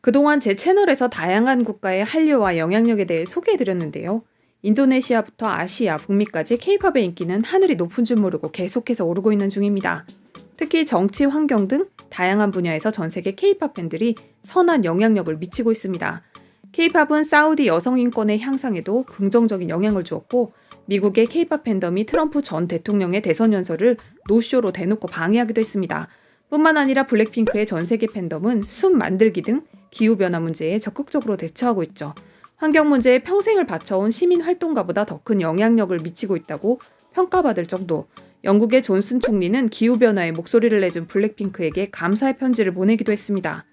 그동안 제 채널에서 다양한 국가의 한류와 영향력에 대해 소개해드렸는데요. 인도네시아부터 아시아, 북미까지 케이팝의 인기는 하늘이 높은 줄 모르고 계속해서 오르고 있는 중입니다. 특히 정치, 환경 등 다양한 분야에서 전 세계 케이팝 팬들이 선한 영향력을 미치고 있습니다. 케이팝은 사우디 여성 인권의 향상에도 긍정적인 영향을 주었고, 미국의 케이팝 팬덤이 트럼프 전 대통령의 대선 연설을 노쇼로 대놓고 방해하기도 했습니다. 뿐만 아니라 블랙핑크의 전 세계 팬덤은 숲 만들기 등 기후변화 문제에 적극적으로 대처하고 있죠. 환경 문제에 평생을 바쳐온 시민 활동가보다 더 큰 영향력을 미치고 있다고 평가받을 정도. 영국의 존슨 총리는 기후변화에 목소리를 내준 블랙핑크에게 감사의 편지를 보내기도 했습니다.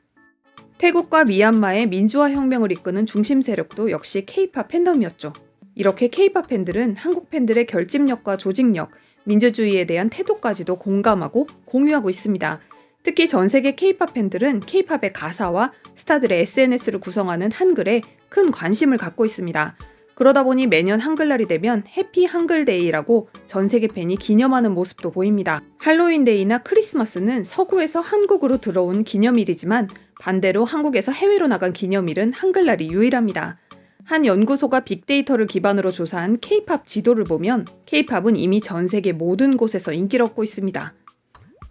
태국과 미얀마의 민주화 혁명을 이끄는 중심 세력도 역시 케이팝 팬덤이었죠. 이렇게 케이팝 팬들은 한국 팬들의 결집력과 조직력, 민주주의에 대한 태도까지도 공감하고 공유하고 있습니다. 특히 전 세계 케이팝 팬들은 케이팝의 가사와 스타들의 SNS를 구성하는 한글에 큰 관심을 갖고 있습니다. 그러다 보니 매년 한글날이 되면 해피 한글데이라고 전 세계 팬이 기념하는 모습도 보입니다. 할로윈데이나 크리스마스는 서구에서 한국으로 들어온 기념일이지만 반대로 한국에서 해외로 나간 기념일은 한글날이 유일합니다. 한 연구소가 빅데이터를 기반으로 조사한 케이팝 지도를 보면 케이팝은 이미 전 세계 모든 곳에서 인기를 얻고 있습니다.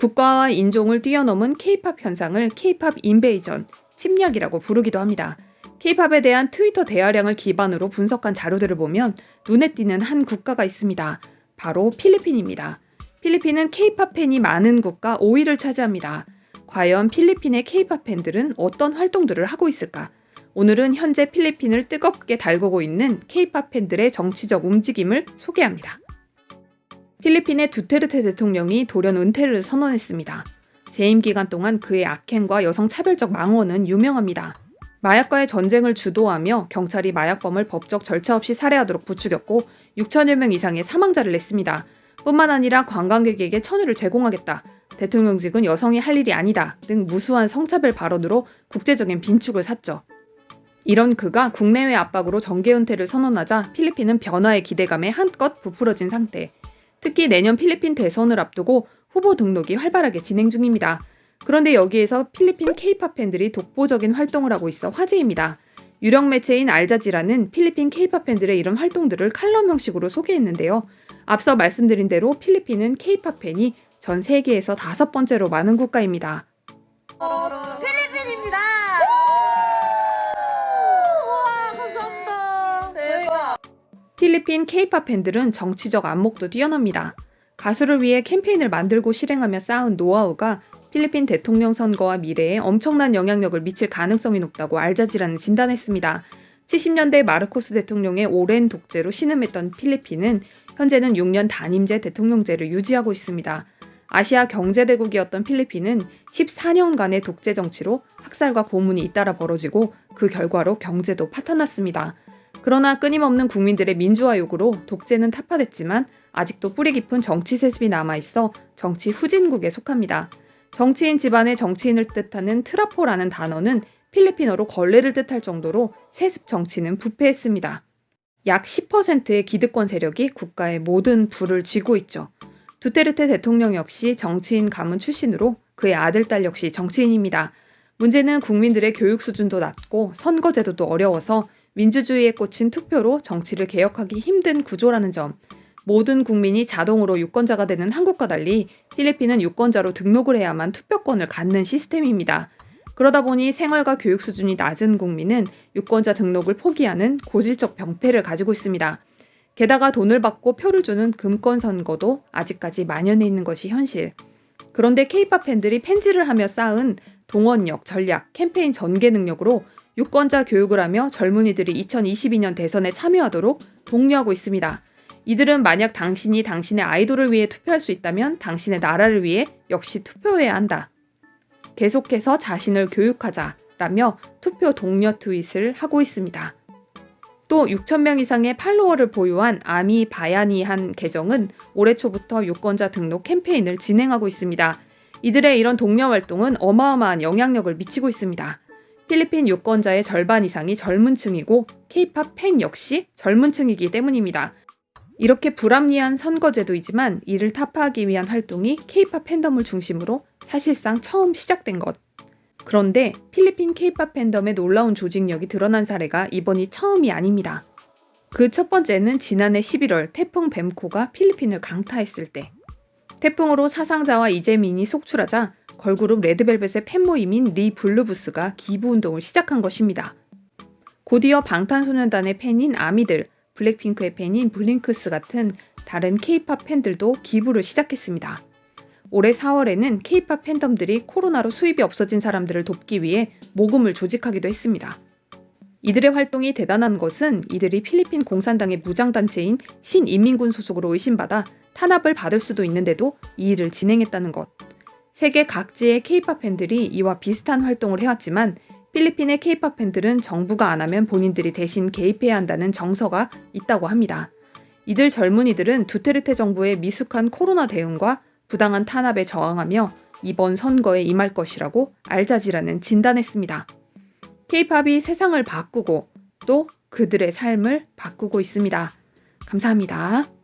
국가와 인종을 뛰어넘은 케이팝 현상을 케이팝 인베이전, 침략이라고 부르기도 합니다. 케이팝에 대한 트위터 대화량을 기반으로 분석한 자료들을 보면 눈에 띄는 한 국가가 있습니다. 바로 필리핀입니다. 필리핀은 케이팝 팬이 많은 국가 5위를 차지합니다. 과연 필리핀의 케이팝 팬들은 어떤 활동들을 하고 있을까? 오늘은 현재 필리핀을 뜨겁게 달구고 있는 케이팝 팬들의 정치적 움직임을 소개합니다. 필리핀의 두테르테 대통령이 돌연 은퇴를 선언했습니다. 재임 기간 동안 그의 악행과 여성 차별적 망언은 유명합니다. 마약과의 전쟁을 주도하며 경찰이 마약범을 법적 절차 없이 살해하도록 부추겼고 6천여 명 이상의 사망자를 냈습니다. 뿐만 아니라 관광객에게 천의를 제공하겠다, 대통령직은 여성이 할 일이 아니다 등 무수한 성차별 발언으로 국제적인 빈축을 샀죠. 이런 그가 국내외 압박으로 정계 은퇴를 선언하자 필리핀은 변화의 기대감에 한껏 부풀어진 상태. 특히 내년 필리핀 대선을 앞두고 후보 등록이 활발하게 진행 중입니다. 그런데 여기에서 필리핀 케이팝 팬들이 독보적인 활동을 하고 있어 화제입니다. 유력 매체인 알자지라는 필리핀 케이팝 팬들의 이런 활동들을 칼럼 형식으로 소개했는데요. 앞서 말씀드린 대로 필리핀은 케이팝 팬이 전 세계에서 5번째로 많은 국가입니다. 필리핀입니다. 와, 감사합니다. 대박. 필리핀 케이팝 팬들은 정치적 안목도 뛰어납니다. 가수를 위해 캠페인을 만들고 실행하며 쌓은 노하우가 필리핀 대통령 선거와 미래에 엄청난 영향력을 미칠 가능성이 높다고 알자지라는 진단했습니다. 70년대 마르코스 대통령의 오랜 독재로 신음했던 필리핀은 현재는 6년 단임제 대통령제를 유지하고 있습니다. 아시아 경제대국이었던 필리핀은 14년간의 독재 정치로 학살과 고문이 잇따라 벌어지고 그 결과로 경제도 파탄났습니다. 그러나 끊임없는 국민들의 민주화 요구로 독재는 타파됐지만 아직도 뿌리 깊은 정치 세습이 남아있어 정치 후진국에 속합니다. 정치인 집안의 정치인을 뜻하는 트라포라는 단어는 필리핀어로 걸레를 뜻할 정도로 세습 정치는 부패했습니다. 약 10%의 기득권 세력이 국가의 모든 부를 쥐고 있죠. 두테르테 대통령 역시 정치인 가문 출신으로 그의 아들, 딸 역시 정치인입니다. 문제는 국민들의 교육 수준도 낮고 선거제도도 어려워서 민주주의에 꽂힌 투표로 정치를 개혁하기 힘든 구조라는 점. 모든 국민이 자동으로 유권자가 되는 한국과 달리 필리핀은 유권자로 등록을 해야만 투표권을 갖는 시스템입니다. 그러다 보니 생활과 교육 수준이 낮은 국민은 유권자 등록을 포기하는 고질적 병폐를 가지고 있습니다. 게다가 돈을 받고 표를 주는 금권 선거도 아직까지 만연해 있는 것이 현실. 그런데 케이팝 팬들이 팬질을 하며 쌓은 동원력, 전략, 캠페인 전개 능력으로 유권자 교육을 하며 젊은이들이 2022년 대선에 참여하도록 독려하고 있습니다. 이들은 만약 당신이 당신의 아이돌을 위해 투표할 수 있다면 당신의 나라를 위해 역시 투표해야 한다. 계속해서 자신을 교육하자라며 투표 독려 트윗을 하고 있습니다. 또 6,000명 이상의 팔로워를 보유한 아미 바야니한 계정은 올해 초부터 유권자 등록 캠페인을 진행하고 있습니다. 이들의 이런 독려 활동은 어마어마한 영향력을 미치고 있습니다. 필리핀 유권자의 절반 이상이 젊은 층이고 케이팝 팬 역시 젊은 층이기 때문입니다. 이렇게 불합리한 선거제도이지만 이를 타파하기 위한 활동이 케이팝 팬덤을 중심으로 사실상 처음 시작된 것. 그런데 필리핀 K-팝 팬덤의 놀라운 조직력이 드러난 사례가 이번이 처음이 아닙니다. 그 첫 번째는 지난해 11월 태풍 뱀코가 필리핀을 강타했을 때, 태풍으로 사상자와 이재민이 속출하자 걸그룹 레드벨벳의 팬모임인 리 블루부스가 기부운동을 시작한 것입니다. 곧이어 방탄소년단의 팬인 아미들, 블랙핑크의 팬인 블링크스 같은 다른 K-팝 팬들도 기부를 시작했습니다. 올해 4월에는 K-팝 팬덤들이 코로나로 수입이 없어진 사람들을 돕기 위해 모금을 조직하기도 했습니다. 이들의 활동이 대단한 것은 이들이 필리핀 공산당의 무장단체인 신인민군 소속으로 의심받아 탄압을 받을 수도 있는데도 이 일을 진행했다는 것. 세계 각지의 K-팝 팬들이 이와 비슷한 활동을 해왔지만 필리핀의 K-팝 팬들은 정부가 안 하면 본인들이 대신 개입해야 한다는 정서가 있다고 합니다. 이들 젊은이들은 두테르테 정부의 미숙한 코로나 대응과 부당한 탄압에 저항하며 이번 선거에 임할 것이라고 알자지라는 진단했습니다. K-팝이 세상을 바꾸고 또 그들의 삶을 바꾸고 있습니다. 감사합니다.